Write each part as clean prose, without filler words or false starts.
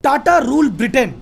Tata rule Britain.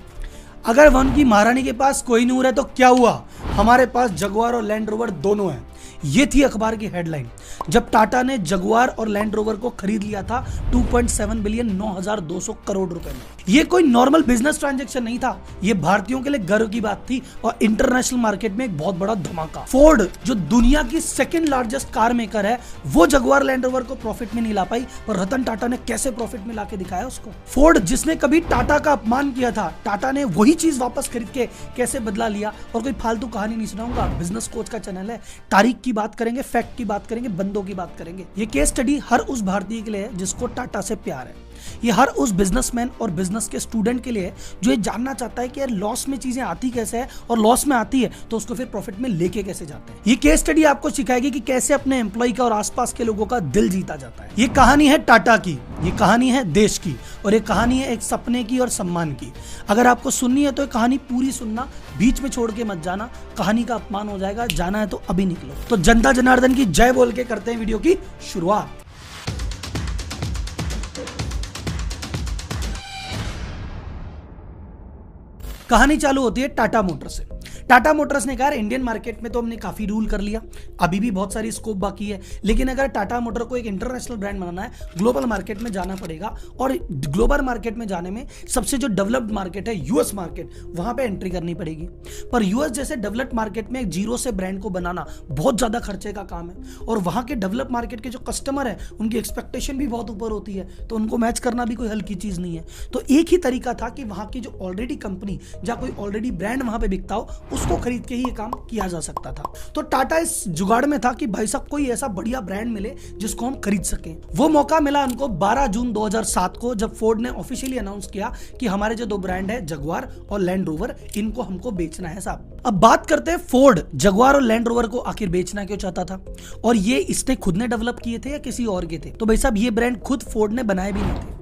अगर one की महारानी के पास कोहिनूर है तो क्या हुआ, हमारे पास जगुआर और लैंड रोवर दोनों हैं। ये थी अखबार की हेडलाइन जब टाटा ने जगुआर और लैंड रोवर को खरीद लिया था 2.7 बिलियन 9,200 करोड़ रुपए में। ये कोई नॉर्मल बिजनेस ट्रांजैक्शन नहीं था, ये भारतीयों के लिए गर्व की बात थी और इंटरनेशनल मार्केट में एक बहुत बड़ा धमाका। फोर्ड जो दुनिया की सेकंड लार्जेस्ट कार मेकर है, वो जगुआर लैंड रोवर को प्रॉफिट में नहीं ला पाई, पर रतन टाटा ने कैसे प्रॉफिट में लाके दिखाया उसको। फोर्ड जिसने कभी टाटा का अपमान किया था, टाटा ने वही चीज वापस खरीद के कैसे बदला लिया। और कोई फालतू कहानी नहीं सुनाऊंगा, बिजनेस कोच का चैनल है, तारीख की बात करेंगे, फैक्ट की बात करेंगे, बंदों की बात करेंगे। ये केस स्टडी हर उस भारतीय के लिए है जिसको टाटा से प्यार है। ये हर उस बिजनेसमैन और बिजनेस के स्टूडेंट के लिए है जो ये जानना चाहता है कि यार लॉस में चीजें आती कैसे है और लॉस में आती है तो उसको फिर प्रॉफिट में लेके कैसे जाते हैं। ये केस स्टडी आपको सिखाएगी कि कैसे अपने एम्प्लॉय का और आसपास के लोगों का दिल जीता जाता है। ये कहानी है टाटा की, ये कहानी है देश की, और ये कहानी है एक सपने की और सम्मान की। अगर आपको सुननी है तो ये कहानी पूरी सुनना, बीच में छोड़ के मत जाना, कहानी का अपमान हो जाएगा। जाना है तो अभी निकलो। तो जनता जनार्दन की जय बोल के करते हैं वीडियो की शुरुआत। कहानी चालू होती है टाटा मोटर्स से। टाटा मोटर्स ने कहा इंडियन मार्केट में तो हमने काफी रूल कर लिया, अभी भी बहुत सारी स्कोप बाकी है, लेकिन अगर टाटा मोटर को एक इंटरनेशनल ब्रांड बनाना है, ग्लोबल मार्केट में जाना पड़ेगा। और ग्लोबल मार्केट में जाने में सबसे जो डेवलप्ड मार्केट है यूएस मार्केट, वहां पे एंट्री करनी पड़ेगी। पर यूएस जैसे डेवलप्ड मार्केट में एक जीरो से ब्रांड को बनाना बहुत ज्यादा खर्चे का काम है, और वहां के डेवलप मार्केट के जो कस्टमर है उनकी एक्सपेक्टेशन भी बहुत ऊपर होती है, तो उनको मैच करना भी कोई हल्की चीज नहीं है। तो एक ही तरीका था कि वहां की जो ऑलरेडी कंपनी या कोई ऑलरेडी ब्रांड वहां पे बिकता हो, उसको खरीद के ही ये काम किया जा सकता था। तो टाटा इस जुगाड़ में था कि भाई साहब कोई ऐसा बढ़िया ब्रांड मिले जिसको हम खरीद सकें। वो मौका मिला उनको 12 जून 2007 को, जब फोर्ड ने ऑफिशियली अनाउंस किया कि हमारे जो दो ब्रांड है जगुआर और लैंड रोवर, इनको हमको बेचना है साहब। अब बात करते हैं फोर्ड जगुआर और लैंड रोवर को आखिर बेचना क्यों चाहता था, और ये इसने खुद ने डेवलप किए थे या किसी और के थे। तो भाई साहब ये ब्रांड खुद फोर्ड ने बनाए भी नहीं थे।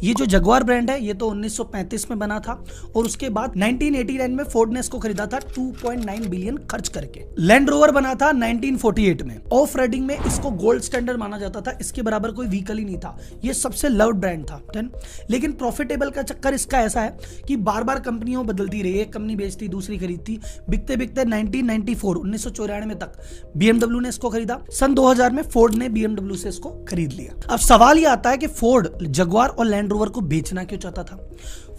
ये जो जगुआर ब्रांड है ये तो 1935 में बना था, और उसके बाद 1989 में फोर्ड ने इसको खरीदा था 2.9 बिलियन खर्च करके। लैंड रोवर बना था 1948 में। ऑफ राइडिंग में इसको गोल्ड स्टैंडर्ड माना जाता था, इसके बराबर कोई व्हीकल ही नहीं था, ये सबसे लव्ड ब्रांड था। लेकिन प्रॉफिटेबल का चक्कर इसका ऐसा है कि बार बार कंपनियों बदलती रही, एक कंपनी बेचती दूसरी खरीदती, बिकते बिकते 1994 में तक BMW ने इसको खरीदा। सन 2000 में फोर्ड ने BMW से इसको खरीद लिया। अब सवाल यह आता है कि फोर्ड जगुआर और लैंड रोवर को बेचना क्यों चाहता था।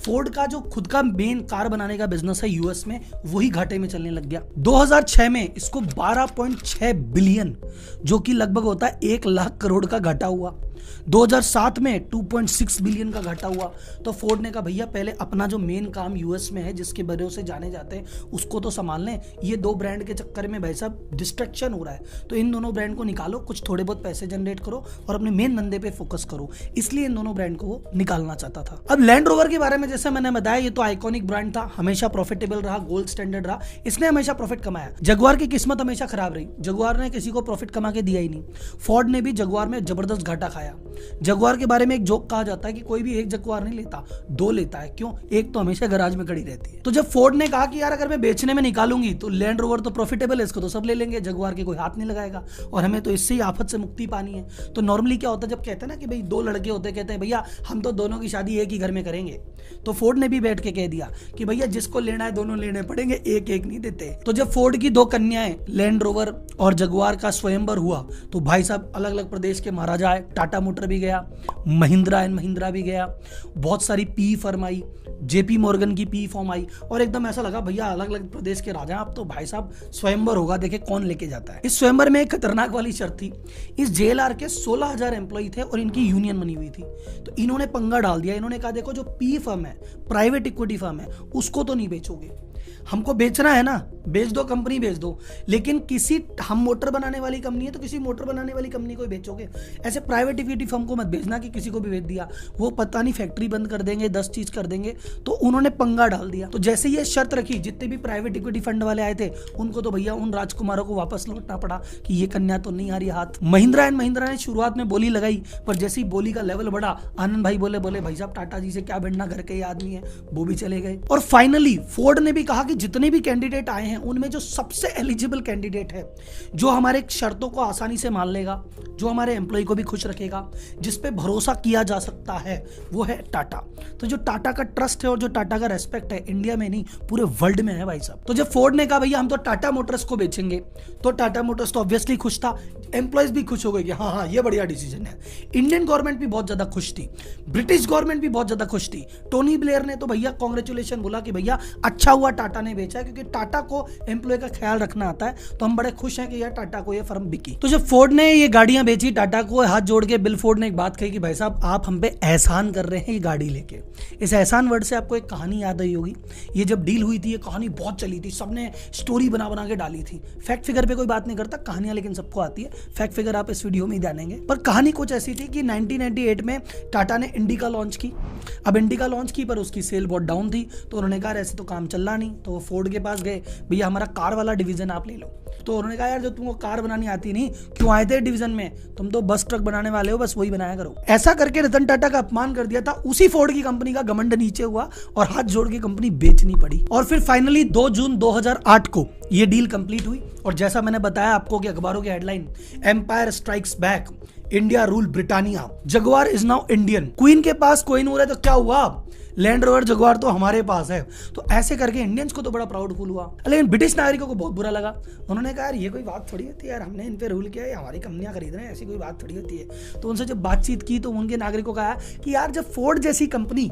फोर्ड का जो खुद का मेन कार बनाने का बिजनेस है यूएस में, वही घाटे में चलने लग गया। 2006 में इसको 12.6 बिलियन, जो कि लगभग होता है 1 लाख करोड़ का घाटा हुआ। 2007 में 2.6 बिलियन का घाटा हुआ। तो फोर्ड ने कहा भैया पहले अपना जो मेन काम यूएस में है, जिसके भरोसे जाने जाते हैं, उसको तो संभाल लें। ये दो ब्रांड के चक्कर में भाई साहब डिस्ट्रैक्शन हो रहा है, तो इन दोनों ब्रांड को निकालो, कुछ थोड़े बहुत पैसे जनरेट करो और अपने मेन धंधे पे फोकस करो। इसलिए इन दोनों ब्रांड को वो निकालना चाहता था। अब लैंड रोवर के बारे में जैसे मैंने बताया, ये तो आइकॉनिक ब्रांड था, हमेशा प्रॉफिटेबल रहा, गोल्ड स्टैंडर्ड रहा, इसने हमेशा प्रॉफिट कमाया। जगुआर की किस्मत हमेशा खराब रही, जगुआर ने किसी को प्रॉफिट कमा के दिया ही नहीं। फोर्ड ने भी जगुआर में जबरदस्त घाटा खाया। जगुआर के बारे में एक जोक कहा जाता है कि कोई भी एक जगुआर नहीं लेता, दो लेता है। क्यों? एक तो हमेशा गैराज में खड़ी रहती है। तो जब फोर्ड ने कहा कि यार अगर मैं बेचने में निकालूंगी तो लैंड रोवर तो प्रॉफिटेबल है, इसको तो सब ले लेंगे, जगुआर के कोई हाथ नहीं लगाएगा और हमें तो इससे ही आफत से मुक्ति पानी है। तो नॉर्मली क्या होता है, जब कहते हैं ना कि भाई दो लड़के होते, कहते हैं भैया हम तो दोनों की शादी एक ही घर में करेंगे, तो फोर्ड ने भी बैठ के कह दिया कि भैया जिसको लेना है दोनों लेने पड़ेंगे, एक एक नहीं देते। तो जब फोर्ड की दो कन्याएं लैंड रोवर और जगुआर का स्वयंवर हुआ, तो भाई साहब अलग अलग प्रदेश के महाराजा आए, टाटा मोटर भी गया, महिंद्रा एंड महिंद्रा भी गया, बहुत सारी P firm I, JP Morgan की पी फॉर्म आई, और एकदम ऐसा लगा भैया अलग अलग प्रदेश के राजा, अब तो भाई साहब स्वयंवर होगा, देखे कौन लेके जाता है। इस स्वयंवर में एक खतरनाक वाली शर्त थी, इस जेएलआर के 16,000 एम्प्लॉय थे और इनकी यूनियन बनी हुई थी। तो इन्होंने पंगा डाल दिया, इन्होंने कहा देखो जो पी फर्म है, प्राइवेट इक्विटी फर्म है, उसको तो नहीं बेचोगे, हमको बेचना है ना, बेच दो, कंपनी बेच दो, लेकिन किसी, हम मोटर बनाने वाली कंपनी है तो किसी मोटर बनाने वाली कंपनी को बेचोगे, ऐसे प्राइवेट इक्विटी फर्म को मत बेचना कि किसी को भी बेच दिया, वो पता नहीं फैक्ट्री बंद कर देंगे, 10 चीज कर देंगे। तो उन्होंने पंगा डाल दिया। तो जैसे ये शर्त रखी, जितने भी प्राइवेट इक्विटी फंड वाले आए थे उनको तो भैया उन राजकुमारों को वापस लौटना पड़ा कि ये कन्या तो नहीं आ रही हाथ। महिंद्रा एंड महिंद्रा ने शुरुआत में बोली लगाई, पर जैसे ही बोली का लेवल बढ़ा, आनंद भाई बोले भाई साहब टाटा जी से क्या भिड़ना, घर के ही आदमी है, वो भी चले गए। और फाइनली फोर्ड ने भी कहा कि जितने भी कैंडिडेट आए हैं उनमें जो सबसे एलिजिबल कैंडिडेट है, जो हमारे शर्तों को आसानी से मान लेगा, जो हमारे एम्प्लॉय को भी खुश रखेगा, जिस पे भरोसा किया जा सकता है, वो है टाटा। तो जो टाटा का ट्रस्ट है और जो टाटा का रेस्पेक्ट है इंडिया में नहीं पूरे वर्ल्ड में है भाई साहब। तो जब फोर्ड ने कहा भैया हम तो टाटा मोटर्स को बेचेंगे, तो टाटा मोटर्स तो ऑब्वियसली खुश था, एम्प्लॉयज भी खुश हो गए कि हाँ हाँ ये बढ़िया डिसीजन है। इंडियन गवर्नमेंट भी बहुत ज्यादा खुश थी, ब्रिटिश गवर्नमेंट भी बहुत ज्यादा खुश थी। टोनी ब्लेयर ने तो भैया कांग्रेचुलेशन बोला कि भैया अच्छा हुआ टाटा ने बेचा है, क्योंकि टाटा को एम्प्लॉय का ख्याल रखना आता है, तो हम बड़े खुश हैं कि यार टाटा को ये फर्म बिकी। तो जब फोर्ड ने ये गाड़ियां बेची टाटा को, हाथ जोड़ के बिल फोर्ड ने एक बात कही कि भाई साहब आप हम पे एहसान कर रहे हैं ये गाड़ी लेके। इस एहसान वर्ड से आपको एक कहानी याद आई होगी। ये जब डील हुई थी ये कहानी बहुत चली थी, सबने स्टोरी बना बना के डाली थी। फैक्ट फिगर पे कोई बात नहीं करता, कहानियां लेकिन सबको आती है, फैक्ट फिगर आप इस वीडियो में ही जानेंगे। पर कहानी कुछ ऐसी थी कि 1998 में टाटा ने इंडिका लॉन्च की। अब इंडिका लॉन्च की पर उसकी सेल बहुत डाउन थी, तो उन्होंने कहा ऐसे तो काम चल रहा नहीं, तो वो फोर्ड के पास गए, भैया हमारा कार वाला डिवीजन आप ले लो। तो उन्होंने कहा यार जो तुमको कार बनानी आती नहीं, क्यों आए थे डिवीजन में, तुम तो बस ट्रक बनाने वाले हो, बस वही बनाया करो। ऐसा करके रतन टाटा का अपमान कर दिया था। उसी फोर्ड की कंपनी का घमंड नीचे हुआ और हाथ जोड़ के कंपनी बेचनी पड़ी। और फिर फाइनली 2 जून 2008 को ये डील कंप्लीट हुई। और जैसा मैंने बताया आपको कि अखबारों की headline, empire strikes back, India rule Britannia, Jaguar is now Indian. Queen के पास कोहिनूर है तो क्या हुआ, लैंड रोवर जगुआर तो हमारे पास है। तो ऐसे करके इंडियंस को तो बड़ा प्राउड फील हुआ, लेकिन ब्रिटिश नागरिकों को बहुत बुरा लगा। उन्होंने कहा यार ये कोई बात थोड़ी होती है यार, हमने इन पे रूल किया है, हमारी कंपनियां खरीद रहे हैं, ऐसी कोई बात थोड़ी होती है। तो उनसे जब बातचीत की तो उनके नागरिकों को कहा कि यार जब फोर्ड जैसी कंपनी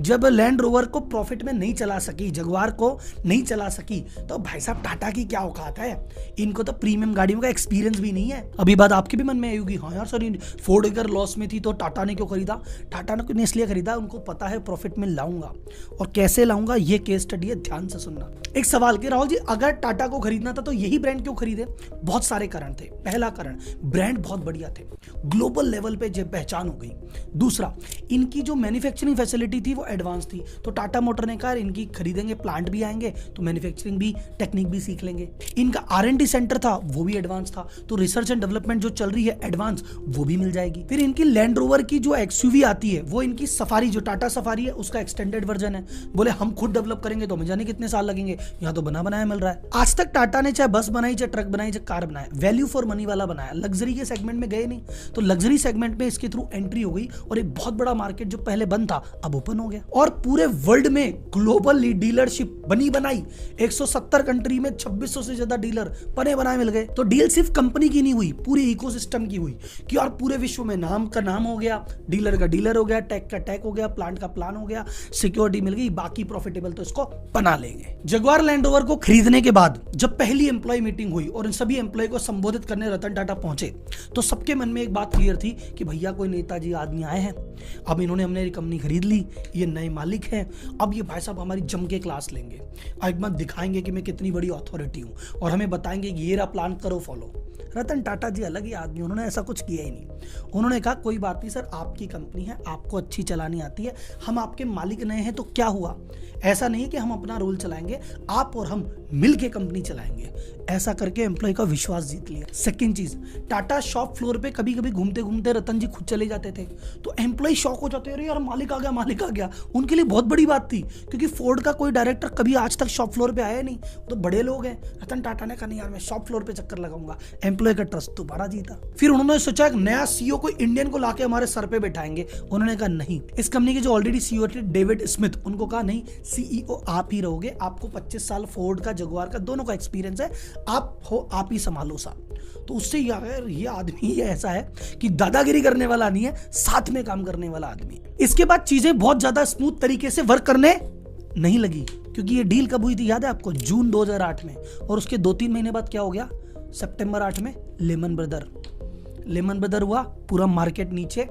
जब लैंड रोवर को प्रॉफिट में नहीं चला सकी, जगुआर को नहीं चला सकी, तो भाई साहब टाटा की क्या औकात है, इनको तो प्रीमियम गाड़ियों का एक्सपीरियंस भी नहीं है। अभी बात आपके भी मन में आई होगी, हाँ यार सर फोर्ड अगर लॉस में थी तो टाटा ने क्यों खरीदा। टाटा ने इसलिए खरीदा, उनको पता है प्रॉफिट में लाऊंगा, और कैसे लाऊंगा ये केस स्टडी है, ध्यान से सुनना। एक सवाल कि राहुल जी अगर टाटा को खरीदना था तो यही ब्रांड क्यों खरीदे। बहुत सारे कारण थे। पहला कारण, ब्रांड बहुत बढ़िया थे, ग्लोबल लेवल पे जब पहचान हो गई। दूसरा, इनकी जो मैन्युफैक्चरिंग फैसिलिटी थी वो एडवांस थी, तो टाटा मोटर ने कहा इनकी खरीदेंगे, प्लांट भी आएंगे तो मैन्युफैक्चरिंग भी, टेक्निक भी सीख लेंगे। इनका R&D सेंटर था वो भी एडवांस था, तो रिसर्च एंड डेवलपमेंट जो चल रही है एडवांस वो भी मिल जाएगी। फिर इनकी लैंड रोवर की जो XUV आती है वो इनकी सफारी, जो टाटा सफारी है उसका एक्सटेंडेड वर्जन है। बोले हम खुद डेवलप करेंगे तो हमें जाने कितने साल लगेंगे, यहाँ तो बना बनाया मिल रहा है। आज तक टाटा ने चाहे बस बनाई, चाहे ट्रक बनाई, चाहे कार बनाया, वैल्यू फॉर मनी वाला बनाया, लग्जरी के सेगमेंट में गए नहीं। तो लग्जरी सेगमेंट में इसके थ्रू एंट्री हो गई और एक बहुत बड़ा मार्केट जो पहले बंद था अब ओपन हो गया। और पूरे वर्ल्ड में ग्लोबल डीलरशिप बनी बनाई, 170 कंट्री में 2600 से ज्यादा डीलर बने बनाए मिल गए। तो डील सिर्फ कंपनी की नहीं हुई, पूरे इकोसिस्टम की हुई कि और पूरे विश्व में नाम का नाम हो गया, डीलर का डीलर हो गया, टेक का टेक हो गया, प्लांट का प्लान हो गया, सिक्योरिटी मिल गई, बाकी प्रॉफिटेबल तो इसको बना लेंगे। जगुआर लैंड रोवर को खरीदने के बाद जब पहली एम्प्लॉय मीटिंग हुई और इन सभी एम्प्लॉय को संबोधित करने रतन टाटा पहुंचे, तो सबके मन में एक बात क्लियर थी कि भैया कोई नेताजी आदमी आए हैं, अब इन्होंने हमने कंपनी खरीद ली, ये नए मालिक हैं, अब ये भाई साहब हमारी जम के क्लास लेंगे, एक बार दिखाएंगे कि मैं कितनी बड़ी अथॉरिटी हूं और हमें बताएंगे कि ये रहा प्लान, करो फॉलो। रतन टाटा जी अलग ही आदमी, उन्होंने ऐसा कुछ किया ही नहीं। उन्होंने कहा कोई बात नहीं सर, आपकी कंपनी है, आपको अच्छी चलानी आती है, हम आपके मालिक नए हैं तो क्या हुआ, ऐसा नहीं कि हम अपना रोल चलाएंगे, आप और हम मिलके कंपनी चलाएंगे। ऐसा करके एम्प्लॉय का विश्वास जीत लिया। सेकंड चीज, टाटा शॉप फ्लोर पे कभी कभी घूमते घूमते रतन जी खुद चले जाते थे, तो एम्प्लॉय शॉक हो जाते, अरे यार मालिक आ गया, मालिक आ गया। उनके लिए बहुत बड़ी बात थी, क्योंकि फोर्ड का कोई डायरेक्टर कभी आज तक शॉप फ्लोर पे आया नहीं, तो बड़े लोग हैं। रतन टाटा ने कहा नहीं यार मैं शॉप फ्लोर पे चक्कर लगाऊंगा, एम्प्लॉय का ट्रस्ट दोबारा जीता। फिर उन्होंने सोचा एक नया CEO को इंडियन को लाके हमारे सर पे बैठाएंगे। उन्होंने कहा नहीं, इस कंपनी के जो ऑलरेडी CEO थे डेविड स्मिथ, उनको कहा नहीं CEO आप ही रहोगे, आपको 25 साल फोर्ड का, जगुआर का, दोनों का एक्सपीरियंस है, आप हो, आप ही संभालो साहब। तो उससे ये आदमी ये ऐसा है कि दादागिरी करने वाला नहीं है, साथ में काम करने वाला आदमी है। इसके बाद चीजें बहुत ज्यादा स्मूथ तरीके से वर्क करने नहीं लगी, क्योंकि ये डील कब हुई थी याद है आपको, जून 2008 में, और उसके 2-3 महीने बाद क्या हो गया, सितंबर 8 में लेमन ब्रदर हुआ, पूरा मार्केट नीचे,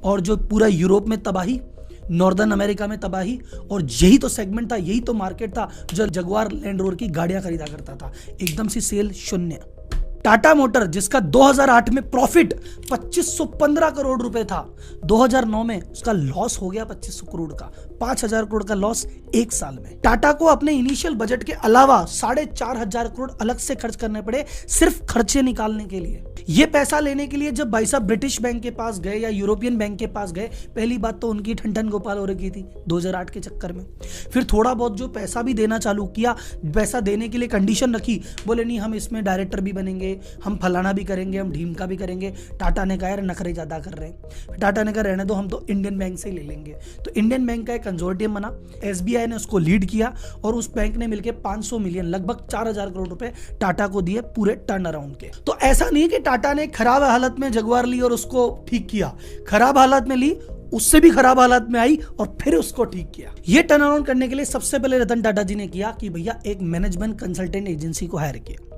और जो पूरा यूरोप में तबाही, नॉर्दर्न अमेरिका में तबाही, और यही तो सेगमेंट था, यही तो मार्केट था जो जगुआर लैंड रोवर की गाड़ियां खरीदा करता था। एकदम से सेल शून्य। टाटा मोटर जिसका 2008 में प्रॉफिट 2515 करोड़ रुपए था, 2009 में उसका लॉस हो गया 2500 करोड़ का, 5000 करोड़ का लॉस एक साल में। टाटा को अपने इनिशियल बजट के अलावा 4500 करोड़ अलग से खर्च करने पड़े सिर्फ खर्चे निकालने के लिए। ये पैसा लेने के लिए जब भाई साहब ब्रिटिश बैंक के पास गए या यूरोपियन बैंक के पास गए, पहली बात तो उनकी ठन गोपाल हो रखी थी 2008 के चक्कर में। फिर थोड़ा बहुत जो पैसा भी देना चालू किया, पैसा देने के लिए कंडीशन रखी, बोले नहीं हम इसमें डायरेक्टर भी बनेंगे, हम फलाना भी करेंगे, हम ढीमका भी करेंगे। टाटा ने कहा यार नखरे ज्यादा कर रहे हैं। टाटा ने कहा रहने दो, हम तो इंडियन बैंक से ही ले लेंगे। तो इंडियन बैंक का एक कंसोर्टियम बना, एसबीआई ने उसको लीड किया और उस बैंक ने मिलकर 500 मिलियन लगभग 4000 करोड़ रुपए टाटा को दिए पूरे टर्न अराउंड के। तो ऐसा नहीं कि टाटा ने खराब हालत में जगुआर ली और उसको ठीक किया, खराब हालत में ली, उससे भी खराब हालत में आई और फिर उसको ठीक किया। ये टर्न अराउंड करने के लिए सबसे पहले रतन टाटा जी ने किया कि भैया एक मैनेजमेंट कंसल्टेंट एजेंसी को हायर किया।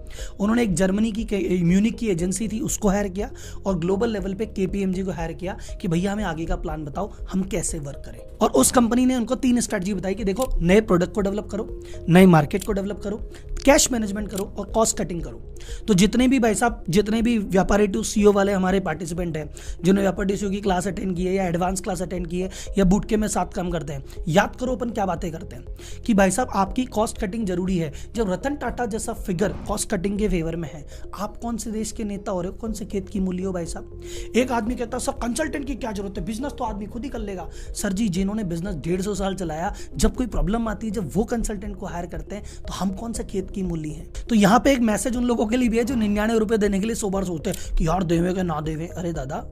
उन्होंने एक जर्मनी की म्यूनिक की एजेंसी थी उसको हायर किया और ग्लोबल लेवल पे केपीएमजी को हायर किया कि भैया हमें आगे का प्लान बताओ, हम कैसे वर्क करें। और उस कंपनी ने उनको 3 स्ट्रेटजी बताई कि देखो नए प्रोडक्ट को डेवलप करो, नए मार्केट को डेवलप करो, कैश मैनेजमेंट करो और कॉस्ट कटिंग करो। तो जितने भी भाई साहब, जितने भी व्यापारी टू सीओ वाले हमारे पार्टिसिपेंट हैं, जिन्होंने व्यापारी टू की क्लास अटेंड की है या एडवांस क्लास अटेंड की है या बूट के में साथ काम करते हैं, याद करो अपन क्या बातें करते हैं कि भाई साहब आपकी कॉस्ट कटिंग जरूरी है। जब रतन टाटा जैसा फिगर कॉस्ट कटिंग के फेवर में है, आप कौन से देश के नेता हो रहे हो, कौन से खेत की मूल्य हो भाई साहब। एक आदमी कहता है सर कंसल्टेंट की क्या जरूरत है, बिजनेस तो आदमी खुद ही कर लेगा। सर जी जिन्होंने बिजनेस 150 साल चलाया, जब कोई प्रॉब्लम आती है, जब वो कंसल्टेंट को हायर करते हैं तो हम कौन से खेत की मूल्य है। तो यहाँ पे एक मैसेज उन लोगों के लिए भी है जो 99 रुपए देने के लिए 100 बार सोचते हैं कि यार देवे के ना देवे। अरे दादा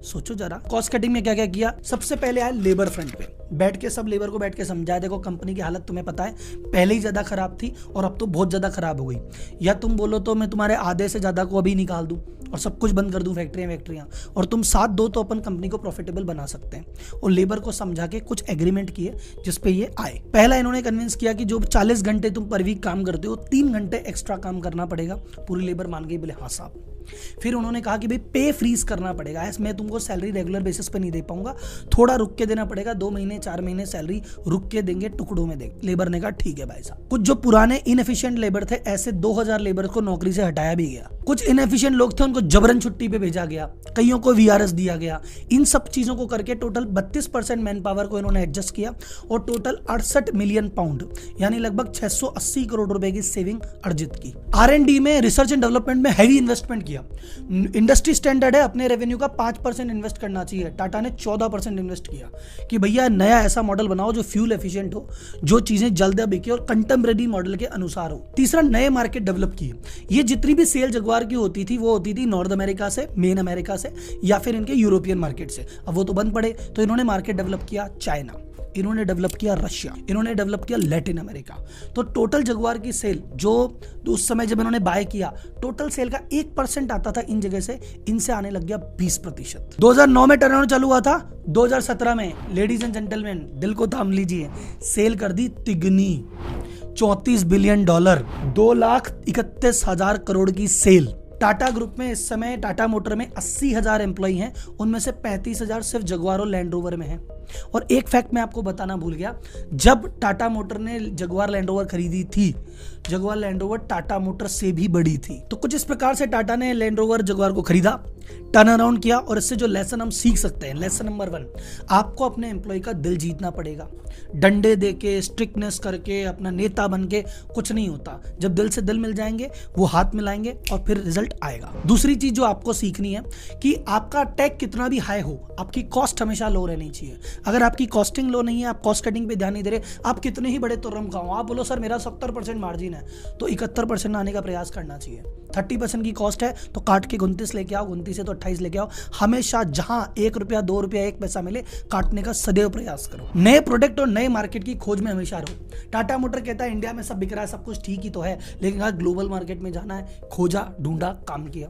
सोचो जरा। कॉस्ट कटिंग में क्या क्या किया, सबसे पहले आया लेबर फ्रंट पे, बैठ के सब लेबर को बैठ के समझाया देखो कंपनी की हालत तुम्हें पता है पहले ही ज्यादा खराब थी और अब तो बहुत ज्यादा खराब हो गई, या तुम बोलो तो मैं तुम्हारे आधे से ज्यादा को अभी निकाल दूं और सब कुछ बंद कर दूं, फैक्ट्रियां, और तुम साथ दो तो अपन कंपनी को प्रॉफिटेबल बना सकते हैं। और लेबर को समझा के कुछ एग्रीमेंट किए जिसपे ये आए। पहला इन्होंने कन्विंस किया कि जो 40 घंटे तुम पर वीक काम करते हो 3 घंटे एक्स्ट्रा काम करना पड़ेगा। पूरी लेबर मान गई, बोले हाँ साहब। फिर उन्होंने कहा कि भाई पे फ्रीज करना पड़ेगा, मैं तुमको सैलरी रेगुलर बेसिस पे नहीं दे पाऊंगा, थोड़ा रुक के देना पड़ेगा, 2 महीने 4 महीने सैलरी रुक के देंगे, टुकड़ों में देंगे। लेबर ने कहा ठीक है भाई साहब। कुछ जो पुराने इनएफिशिएंट लेबर थे, ऐसे 2000 लेबर को नौकरी से हटाया भी गया। कुछ इनएफिशिएंट लोग थे उनको जबरन छुट्टी पे भेजा गया, कईयों को वीआरएस दिया गया। इन सब चीजों को करके टोटल 32% मैन पावर को इन्होंने एडजस्ट किया और टोटल 68 मिलियन पाउंड यानी लगभग 680 करोड़ रुपए की सेविंग अर्जित की। R&D में, रिसर्च एंड डेवलपमेंट में हैवी इन्वेस्टमेंट किया। इंडस्ट्री स्टैंडर्ड है अपने रेवेन्यू का 5% इन्वेस्ट करना चाहिए, टाटा ने 14% इन्वेस्ट किया कि भैया नया ऐसा मॉडल बनाओ जो फ्यूल एफिशिएंट हो, जो चीजें जल्द बिके और कंटेम्परेरी मॉडल के अनुसार हो। तीसरा, नए मार्केट डेवलप किए। ये जितनी भी सेल जगुआर की होती थी वो होती थी नॉर्थ अमेरिका से, मेन अमेरिका से या फिर इनके यूरोपियन मार्केट से। अब वो तो बंद पड़े तो इन्होंने मार्केट डेवलप किया चाइना, इन्होंने डेवलप किया रशिया, इन्होंने डेवलप किया लैटिन अमेरिका। तो टोटल जगुआर की सेल जो उस समय जब इन्होंने बाय किया, टोटल सेल का 1% आता था इन जगह से, इनसे आने लग गया 20%। 2009 में टर्नओवर चालू हुआ था, 2017 में लेडीज एंड जेंटलमैन दिल को थाम लीजिए, सेल कर दी तिगनी, $34 बिलियन, 2,31,000 करोड़ की सेल। टाटा ग्रुप में इस समय टाटा मोटर में 80,000 एम्प्लॉई हैं, उनमें से 35,000 सिर्फ जगुआर और लैंड रोवर में हैं। और एक फैक्ट मैं आपको बताना भूल गया, जब टाटा मोटर ने जगुआर लैंड रोवर खरीदी थी, Jaguar land rover Tata motor से भी बड़ी थी। तो कुछ इस प्रकार से टाटा ने लैंड रोवर जगुआर को खरीदा, टर्न अराउंड किया। और इससे जो लेसन हम सीख सकते हैं, लेसन नंबर 1, आपको अपने एम्प्लॉय का दिल जीतना पड़ेगा। डंडे देके, स्ट्रिक्टनेस करके, अपना नेता बन के कुछ नहीं होता। जब दिल से दिल मिल जाएंगे, वो हाथ मिलाएंगे और फिर रिजल्ट आएगा। दूसरी चीज जो आपको सीखनी है कि आपका टैग कितना भी हाई हो, आपकी कॉस्ट हमेशा लो रहनी चाहिए। अगर आपकी कॉस्टिंग लो नहीं है, आप कॉस्ट कटिंग पे ध्यान नहीं दे रहे, आप कितने ही बड़े तुर्रम खाओ, आप बोलो सर मेरा 70% मार्जिन है, तो 71% आने का प्रयास करना चाहिए। 30% की कॉस्ट है तो काट के 29 लेके आओ, 29 से तो 28 लेके आओ। हमेशा जहां 1 रुपया 2 रुपया 1 पैसा मिले, काटने का सदैव प्रयास करो। नए प्रोडक्ट और नए मार्केट की खोज में हमेशा रहो। टाटा मोटर कहता है इंडिया में सब बिक रहा है, सब कुछ ठीक ही तो है, लेकिन अगर ग्लोबल मार्केट में जाना है, खोजा, ढूंढा, काम किया।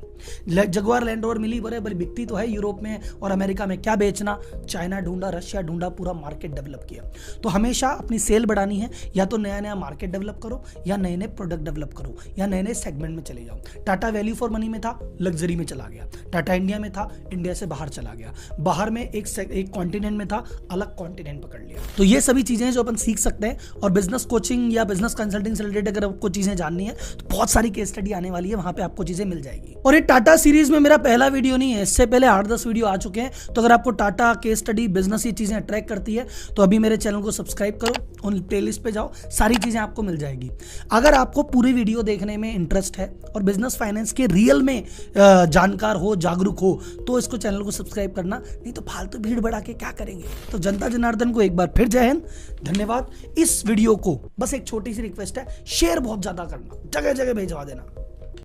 जगुआर लैंड रोवर मिली, बड़े बड़ी बिकती तो है यूरोप में और अमेरिका में, क्या बेचना, चाइना ढूंढा, रशिया ढूंढा, पूरा मार्केट डेवलप किया। तो हमेशा अपनी सेल बढ़ानी है, या तो नया नया मार्केट डेवलप करो, या नए नए प्रोडक्ट डेवलप करो, या नए नए सेगमेंट में चले जाओ। टाटा वैल्यू फॉर मनी में था, लग्जरी में चला गया। टाटा इंडिया में था, इंडिया से बाहर चला गया। बाहर में एक कॉन्टिनेंट में था, अलग कॉन्टिनेंट पकड़ लिया। तो ये सभी चीजें जो अपन सीख सकते हैं। और बिजनेस कोचिंग या बिजनेस कंसल्टिंग से रिलेटेड अगर आपको चीजें जाननी है तो बहुत सारी केस स्टडी आने वाली है, वहां पे आपको चीजें मिल जाएगी। और ये टाटा सीरीज में मेरा पहला वीडियो नहीं है, इससे पहले 8-10 वीडियो आ चुके हैं। तो अगर आपको टाटा केस स्टडी, बिजनेस, ये चीजें अट्रैक्ट करती है तो अभी मेरे चैनल को सब्सक्राइब करो, उन प्लेलिस्ट पे जाओ, सारी चीजें आपको मिल जाएगी। अगर आपको पूरी वीडियो देखने में इंटरेस्ट है और बिजनेस बिजनेस फाइनेंस के रियल में जानकार हो, जागरूक हो, तो इसको चैनल को सब्सक्राइब करना, नहीं तो फालतू भीड़ बढ़ा के क्या करेंगे। तो जनता जनार्दन को एक बार फिर जय हिंद, धन्यवाद। इस वीडियो को बस एक छोटी सी रिक्वेस्ट है, शेयर बहुत ज्यादा करना, जगह जगह भेजवा देना।